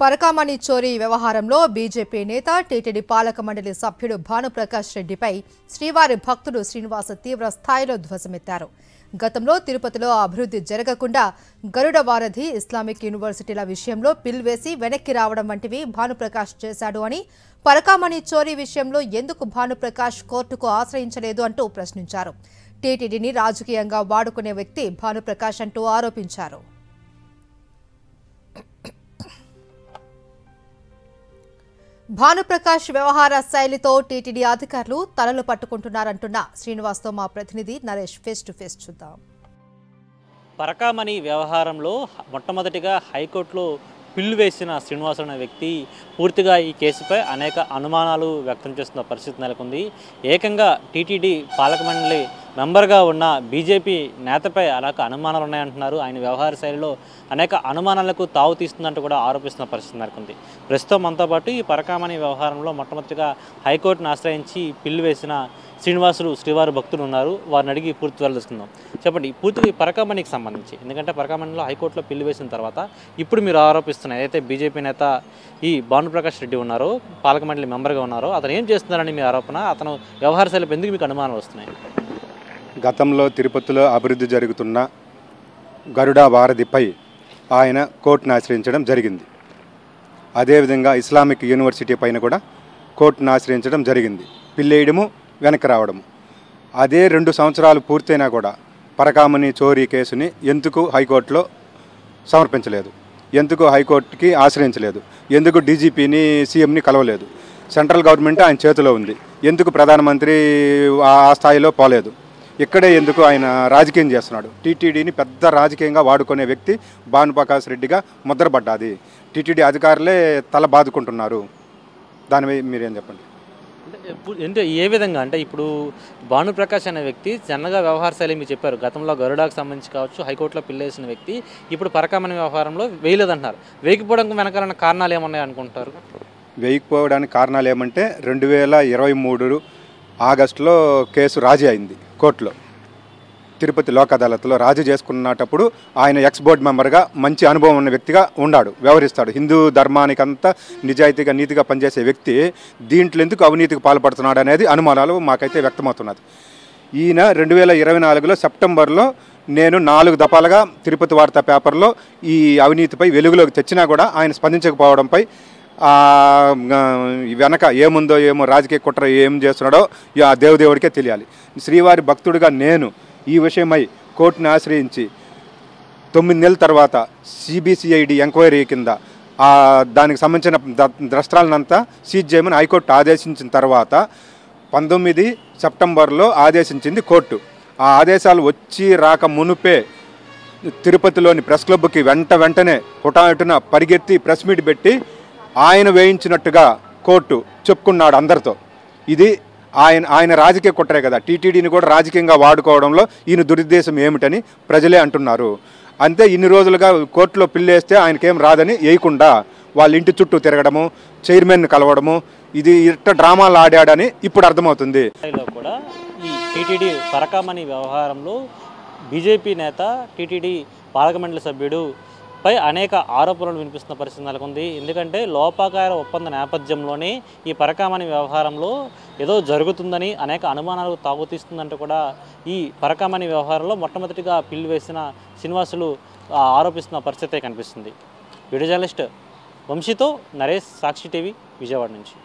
పరకామణి చోరీ వ్యవహారంలో బీజేపీ నేత టీటీడీ పాలక మండలి సభ్యుడు భానుప్రకాష్ రెడ్డిపై శ్రీవారి భక్తుడు శ్రీనివాస్ తీవ్ర స్థాయిలో ధ్వజమెత్తారు. గతంలో తిరుపతిలో అభివృద్ధి జరగకుండా గరుడ వారధి ఇస్లామిక్ యూనివర్సిటీల విషయంలో పిల్ వేసి వెనక్కి రావడం వంటివి భానుప్రకాష్ చేశాడు అని, పరకామణి చోరీ విషయంలో ఎందుకు భానుప్రకాష్ కోర్టుకు ఆశ్రయించలేదు అంటూ ప్రశ్నించారు. టీటీడీని రాజకీయంగా వాడుకునే వ్యక్తి భానుప్రకాష్ అంటూ ఆరోపించారు. భానుప్రకాష్ వ్యవహార శైలితో టీటీడీ అధికారులు తలలు పట్టుకుంటున్నారంటున్న శ్రీనివాస్తో మా ప్రతినిధి నరేష్ ఫేస్ టు ఫేస్ చూద్దాం. పరకామణి వ్యవహారంలో మొట్టమొదటిగా హైకోర్టులో పిల్లు వేసిన శ్రీనివాస్ అనే వ్యక్తి పూర్తిగా ఈ కేసుపై అనేక అనుమానాలు వ్యక్తం చేస్తున్న పరిస్థితి నెలకొంది. ఏకంగా టీటీడీ పాలక మండలి మెంబర్గా ఉన్న బీజేపీ నేతపై అనేక అనుమానాలు ఉన్నాయంటున్నారు. ఆయన వ్యవహార శైలిలో అనేక అనుమానాలకు తావు తీస్తుందంటూ కూడా ఆరోపిస్తున్న పరిస్థితి నెలకొంది. ప్రస్తుతం మనతో పాటు ఈ పరకామణి వ్యవహారంలో మొట్టమొదటిగా హైకోర్టును ఆశ్రయించి పిల్లు వేసిన శ్రీనివాసులు శ్రీవారి భక్తులు ఉన్నారు. వారిని అడిగి పూర్తి తెలుసుకుందాం. చెప్పండి, పూర్తిగా ఈ పరకామణికి సంబంధించి, ఎందుకంటే పరకామణిలో హైకోర్టులో పిల్లు వేసిన తర్వాత ఇప్పుడు మీరు ఆరోపిస్తున్న ఏదైతే బీజేపీ నేత ఈ భానుప్రకాష్ రెడ్డి ఉన్నారో, పాలక మండలి మెంబర్గా ఉన్నారో, అతను ఏం చేస్తున్నారని మీ ఆరోపణ? అతను వ్యవహార శైలిపై ఎందుకు మీకు అనుమానాలు వస్తున్నాయి? గతంలో తిరుపతిలో అభివృద్ధి జరుగుతున్న గరుడ వారధిపై ఆయన కోర్టును ఆశ్రయించడం జరిగింది. అదేవిధంగా ఇస్లామిక్ యూనివర్సిటీ పైన కూడా కోర్టును ఆశ్రయించడం జరిగింది. పిల్లేయడము, వెనక్కి రావడము. అదే 2 సంవత్సరాలు పూర్తయినా కూడా పరకామణి చోరీ కేసుని ఎందుకు హైకోర్టులో సమర్పించలేదు? ఎందుకు హైకోర్టుకి ఆశ్రయించలేదు? ఎందుకు డీజీపీని, సీఎంని కలవలేదు? సెంట్రల్ గవర్నమెంట్ ఆయన చేతిలో ఉంది. ఎందుకు ప్రధానమంత్రి ఆ స్థాయిలో పోలేదు? ఇక్కడే ఎందుకు ఆయన రాజకీయం చేస్తున్నాడు? టీటీడీని పెద్ద రాజకీయంగా వాడుకునే వ్యక్తి భానుప్రకాష్ రెడ్డిగా ముద్రపడ్డాది. టీటీడీ అధికారులే తల బాదుకుంటున్నారు. దానిపై మీరేం చెప్పండి? అంటే ఏ విధంగా అంటే ఇప్పుడు భానుప్రకాష్ అనే వ్యక్తి చిన్నగా వ్యవహార శైలి మీరు చెప్పారు. గతంలో గరుడాకు సంబంధించి కావచ్చు హైకోర్టులో పిల్లేసిన వ్యక్తి ఇప్పుడు పరకామణి వ్యవహారంలో వేయలేదంటున్నారు. వేయకపోవడానికి వెనకాలన్న కారణాలు ఏమన్నాయి అనుకుంటారు? వేయకపోవడానికి కారణాలు ఏమంటే 2023 ఆగస్టులో కేసు రాజీ అయింది కోర్టులో. తిరుపతి లోక్ అదాలత్లో రాజీ చేసుకున్నప్పుడు ఆయన ఎక్స్ బోర్డు మెంబర్గా మంచి అనుభవం ఉన్న వ్యక్తిగా ఉన్నాడు, వ్యవహరిస్తాడు. హిందూ ధర్మానికంతా నిజాయితీగా నీతిగా పనిచేసే వ్యక్తి దీంట్లో ఎందుకు అవినీతికి పాల్పడుతున్నాడు అనేది అనుమానాలు మాకైతే వ్యక్తమవుతున్నది. ఈయన 2024 సెప్టెంబర్లో నేను 4 దఫాలుగా తిరుపతి వార్తా పేపర్లో ఈ అవినీతిపై వెలుగులోకి తెచ్చినా కూడా ఆయన స్పందించకపోవడంపై వెనక ఏముందో ఏమో రాజకీయ కుట్ర ఏం చేస్తున్నాడో ఆ దేవుడికే తెలియాలి. శ్రీవారి భక్తుడిగా నేను ఈ విషయమై కోర్టును ఆశ్రయించి 9 నెలల తర్వాత సిబిసిఐడి ఎంక్వైరీ కింద దానికి సంబంధించిన ద్రష్టాలనంతా సీజ్ చేయమని హైకోర్టు ఆదేశించిన తర్వాత 19 సెప్టెంబర్లో ఆదేశించింది కోర్టు. ఆ ఆదేశాలు వచ్చి రాక మునుపే తిరుపతిలోని ప్రెస్ క్లబ్కి వెంటనే హుటాహుటిన పరిగెత్తి ప్రెస్ మీట్ పెట్టి ఆయన వేయించినట్టుగా కోర్టు చెప్పుకున్నాడు అందరితో. ఇది ఆయన రాజకీయ కుట్రే కదా. టీటీడీని కూడా రాజకీయంగా వాడుకోవడంలో ఈయన దురుద్దేశం ఏమిటని ప్రజలే అంటున్నారు. అంతే, ఇన్ని రోజులుగా కోర్టులో పిల్లేస్తే ఆయనకేం రాదని వేయకుండా వాళ్ళ ఇంటి చుట్టూ తిరగడము, చైర్మన్ కలవడము, ఇది ఇట్ట డ్రామాలు ఆడాడని ఇప్పుడు అర్థమవుతుంది. కూడా ఈ టీటీడీ పరకామణి వ్యవహారంలో బీజేపీ నేత టీటీడీ పాలక మండలి సభ్యుడు పై అనేక ఆరోపణలు వినిపిస్తున్న పరిస్థితి నెలకొంది. ఎందుకంటే లోపాకార ఒప్పంద నేపథ్యంలోనే ఈ పరకామణి వ్యవహారంలో ఏదో జరుగుతుందని అనేక అనుమానాలకు తాగుతీస్తుందంటూ కూడా ఈ పరకామణి వ్యవహారంలో మొట్టమొదటిగా పిల్లు వేసిన శ్రీనివాసులు ఆరోపిస్తున్న పరిస్థితే కనిపిస్తుంది. వీడియో జర్నలిస్ట్ వంశీతో నరేష్, సాక్షి టీవీ, విజయవాడ నుంచి.